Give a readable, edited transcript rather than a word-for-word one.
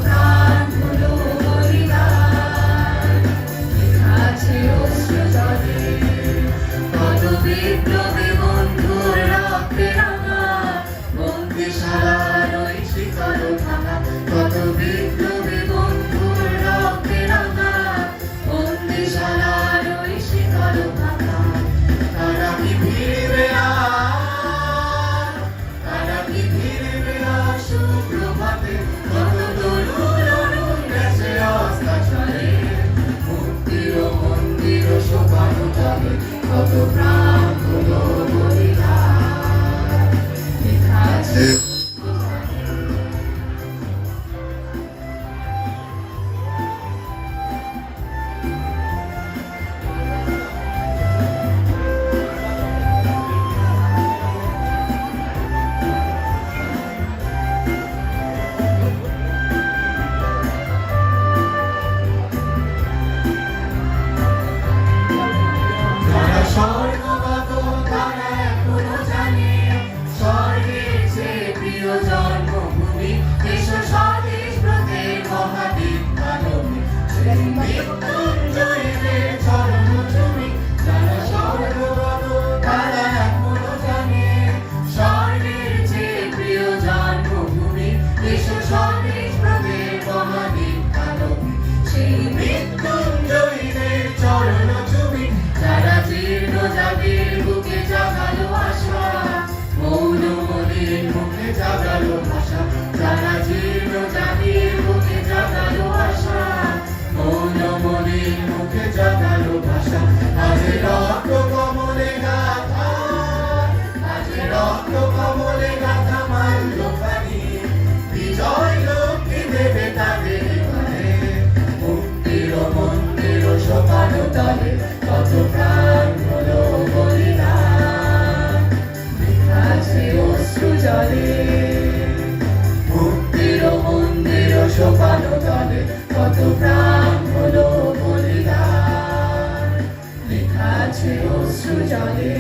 প্রাণ হলো বলিদান, লেখা আছে অশ্রু জলে কত বিপ্লবী বন্ধুর রক্তে রাঙা, বন্দিশালার ওই শিকল ভাঙা, কত বিপ্লবী বন্ধুর রক্তে রাঙা, বন্দিশালার ওই শিকল ভাঙা। তারা কি ফিরবে আর, তারা কি ফিরবে আর সুপ্রভাতে, কত তরুণ অরুণ গেছে অস্তাচলে, মুক্তির মন্দির শোভানো তবে কত প্রাণ হলো বলিদান, লেখা আছে জন্মভূমি, এসো স্বদেশ ব্রতের মহাদীপ আলোকে, মৃত্যুঞ্জয়ের চরণ চুমি, যারা স্বর্গগত তারা এখনো জানে, স্বর্গের চেয়ে প্রিয় জন্মভূমি, এসো স্বদেশ ব্রতের মহাদীপ আলোকে, সেই মৃত্যুঞ্জয়ের চরণ চুমি, যারা জীর্ণ জাতির বুকে জাগালো আশা, মৌন মোদের মুখে জাগালো ভাষা, যারা জীর্ণ জাতির বুকে জাগালো আশা, মৌন মোদের মুখে জাগালো ভাষা। আজ রক্ত কমলে গাথা, আজ রক্ত কমলে গাথা মাল্য পানি, বিজয় লক্ষ্মী দেবে তাদের ঘরে, মুক্তির মন্দির শোকানো তলে কত প্রাণ হলো বলিদান, লেখা আছে অশ্রু জলে, মুক্তির মন্দির শোকানো তলে কত প্রাণ হলো বলিদান, লেখা আছে অশ্রু জলে।